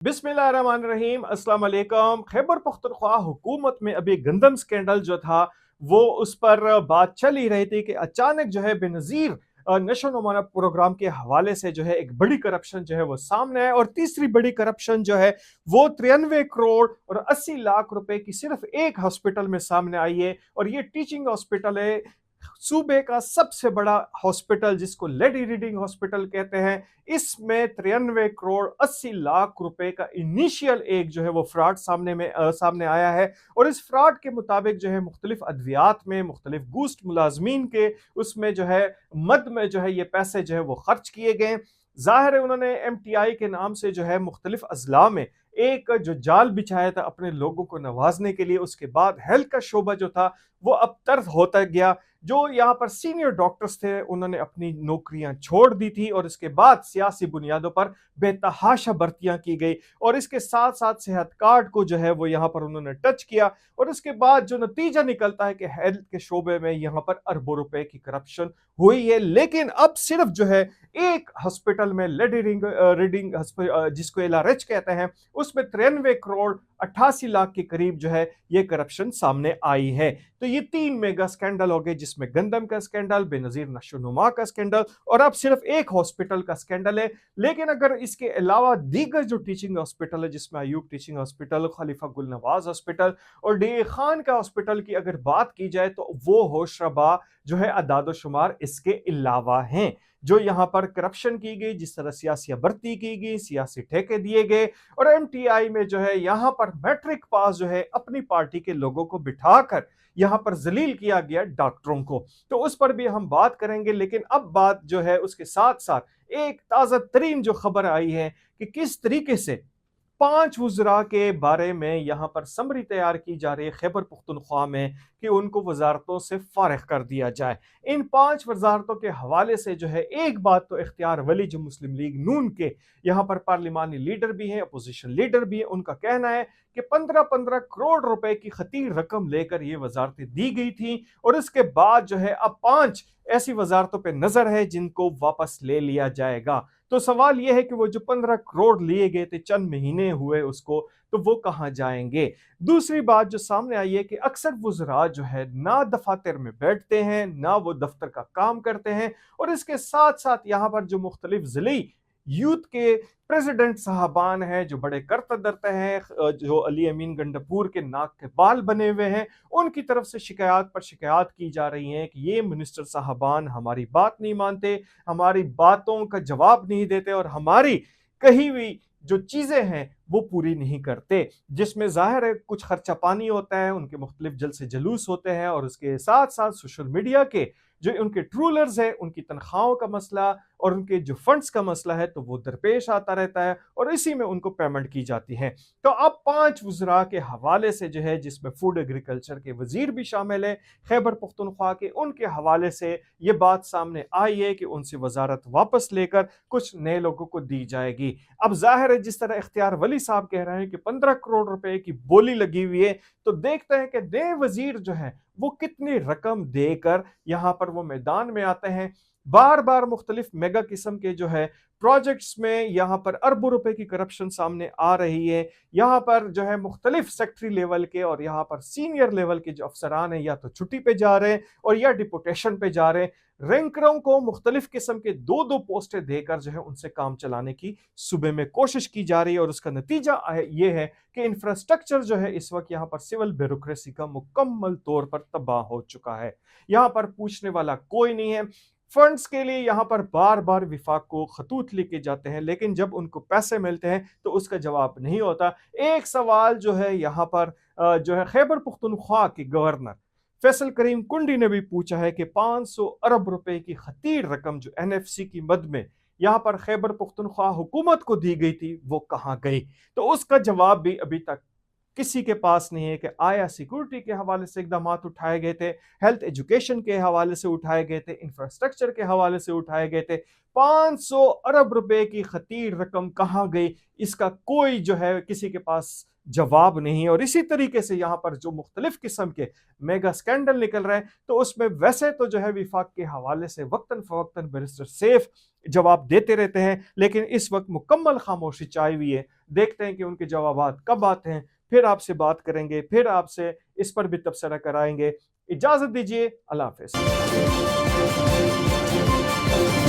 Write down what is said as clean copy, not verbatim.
बिस्मिल्लाहिर्रहमानिर्रहीम, अस्सलाम वालेकुम। खैबर पख्तूनख्वा हुकूमत में अभी गंदम स्कैंडल जो था वो उस पर बात चल ही रही थी कि अचानक जो है बेनज़ीर नशो नुमा प्रोग्राम के हवाले से जो है एक बड़ी करप्शन जो है वो सामने है। और तीसरी बड़ी करप्शन जो है वो 93 करोड़ और 80 लाख रुपए की सिर्फ एक हॉस्पिटल में सामने आई है। और ये टीचिंग हॉस्पिटल है, सूबे का सबसे बड़ा हॉस्पिटल जिसको लेडी रीडिंग हॉस्पिटल कहते हैं। इसमें 93 करोड़ 80 लाख रुपए का इनिशियल एक जो है वो फ्रॉड सामने आया है। और इस फ्रॉड के मुताबिक जो है मुख्तलिफ अद्वियात में मुख्तलिफ बूस्ट मुलाजमीन के उसमें जो है मद में जो है ये पैसे जो है वो खर्च किए गए। जाहिर है उन्होंने MTI के नाम से जो है मुख्तलिफ अजला में एक जो जाल बिछाया था अपने लोगों को नवाजने के लिए। उसके बाद हेल्थ का शोबा जो था वो अब तर्क होता गया। जो यहाँ पर सीनियर डॉक्टर्स थे उन्होंने अपनी नौकरियां छोड़ दी थी और इसके बाद सियासी बुनियादों पर बेतहाशा भर्तियां की गई। और इसके साथ साथ सेहत कार्ड को जो है वो यहाँ पर उन्होंने टच किया। और इसके बाद जो नतीजा निकलता है कि हेल्थ के शोबे में यहाँ पर अरबों रुपए की करप्शन हुई है। लेकिन अब सिर्फ जो है एक हॉस्पिटल में लेडी रीडिंग जिसको LRH कहते हैं उसमें 93 करोड़ 88 लाख के करीब जो है ये करप्शन सामने आई है। तो ये तीन मेगा स्कैंडल हो गए जिसमें गंदम का स्कैंडल, बेनजीर नशोनुमा का स्कैंडल और अब सिर्फ एक हॉस्पिटल का स्कैंडल है। लेकिन अगर इसके अलावा दीगर जो टीचिंग हॉस्पिटल है जिसमें अयूब टीचिंग हॉस्पिटल, खलीफा गुल नवाज हॉस्पिटल और DA खान का हॉस्पिटल की अगर बात की जाए तो वो होशरबा जो है अदाद शुमार इसके अलावा हैं। जो यहाँ पर करप्शन की गई, जिस तरह सियासी भर्ती की गई, सियासी ठेके दिए गए और MTI में जो है यहाँ पर मैट्रिक पास जो है अपनी पार्टी के लोगों को बिठाकर यहाँ पर जलील किया गया डॉक्टरों को, तो उस पर भी हम बात करेंगे। लेकिन अब बात जो है उसके साथ साथ एक ताज़ा तरीन जो खबर आई है कि किस तरीके से 5 वुज़रा के बारे में यहाँ पर समरी तैयार की जा रही है खैबर पुख्तनख्वा में कि उनको वजारतों से फारिग कर दिया जाए। इन 5 वजारतों के हवाले से जो है एक बात तो इख्तियार वली जो मुस्लिम लीग नून के यहाँ पर पार्लिमानी लीडर भी हैं, अपोजिशन लीडर भी हैं, उनका कहना है कि 15-15 करोड़ रुपए की खतीर रकम लेकर ये वजारतें दी गई थी। और इसके बाद जो है अब 5 ऐसी वजारतों पर नजर है जिनको वापस ले लिया जाएगा। तो सवाल यह है कि वो जो 15 करोड़ लिए गए थे, चंद महीने हुए उसको, तो वो कहां जाएंगे। दूसरी बात जो सामने आई है कि अक्सर वुज़रा जो है ना दफातर में बैठते हैं ना वो दफ्तर का काम करते हैं। और इसके साथ साथ यहाँ पर जो मुख्तलिफ जिली यूथ के प्रेसिडेंट साहबान हैं जो बड़े करते धरते हैं, जो अली अमीन गंडापुर के नाक के बाल बने हुए हैं, उनकी तरफ से शिकायत पर शिकायत की जा रही है कि ये मिनिस्टर साहबान हमारी बात नहीं मानते, हमारी बातों का जवाब नहीं देते और हमारी कही हुई जो चीजें हैं वो पूरी नहीं करते। जिसमें जाहिर है कुछ खर्चा पानी होता है, उनके मुख्तलिफ जलसे जलूस होते हैं और उसके साथ साथ सोशल मीडिया के जो उनके ट्रूलर्स है उनकी तनख्वाहों का मसला और उनके जो फंड्स का मसला है तो वो दरपेश आता रहता है और इसी में उनको पेमेंट की जाती है। तो अब 5 वुज़रा के हवाले से जो है जिसमें फूड एग्रीकल्चर के वजीर भी शामिल है खैबर पुख्तनख्वा के, उनके हवाले से ये बात सामने आई है कि उनसे वजारत वापस लेकर कुछ नए लोगों को दी जाएगी। अब जाहिर है जिस तरह इख्तियार वली साहब कह रहे हैं कि 15 करोड़ रुपए की बोली लगी हुई है, तो देखते हैं कि नए वजीर जो है वो कितनी रकम देकर यहाँ पर वो मैदान में आते हैं। बार बार मुख्तलिफ मेगा किस्म के जो है प्रोजेक्ट्स में यहाँ पर अरबों रुपए की करप्शन सामने आ रही है। यहाँ पर जो है मुख्तलिफ सेक्रेटरी लेवल के और यहाँ पर सीनियर लेवल के जो अफसरान हैं या तो छुट्टी पे जा रहे हैं और या डिपोटेशन पे जा रहे हैं। रैंकरों को मुख्तलिफ किस्म के 2-2 पोस्टें देकर जो है उनसे काम चलाने की सूबे में कोशिश की जा रही है। और उसका नतीजा ये है कि इंफ्रास्ट्रक्चर जो है इस वक्त यहाँ पर सिविल ब्यूरोक्रेसी का मुकम्मल तौर पर तबाह हो चुका है। यहाँ पर पूछने वाला कोई नहीं है। फंड्स के लिए यहाँ पर बार बार विफाक को खतूत लिखे जाते हैं लेकिन जब उनको पैसे मिलते हैं तो उसका जवाब नहीं होता। एक सवाल जो है यहाँ पर जो है खैबर पुख्तनख्वा के गवर्नर फैसल करीम कुंडी ने भी पूछा है कि 500 अरब रुपए की खतीर रकम जो NFC की मद में यहाँ पर खैबर पुख्तनख्वा हुकूमत को दी गई थी वो कहाँ गई, तो उसका जवाब भी अभी तक किसी के पास नहीं है कि आया सिक्योरिटी के हवाले से इकदामात उठाए गए थे, हेल्थ एजुकेशन के हवाले से उठाए गए थे, इंफ्रास्ट्रक्चर के हवाले से उठाए गए थे। 500 अरब रुपए की खतीर रकम कहाँ गई, इसका कोई जो है किसी के पास जवाब नहीं है। और इसी तरीके से यहाँ पर जो मुख्तलिफ किस्म के मेगा स्कैंडल निकल रहे हैं, तो उसमें वैसे तो जो है विफाक के हवाले से वक्तन फवक्तन बैरिस्टर सैफ जवाब देते रहते हैं, लेकिन इस वक्त मुकम्मल खामोशी छाई हुई है। देखते हैं कि उनके जवाब कब आते हैं, फिर आपसे बात करेंगे, फिर आपसे इस पर भी तबसरा कराएंगे। इजाजत दीजिए, अल्लाह हाफिज।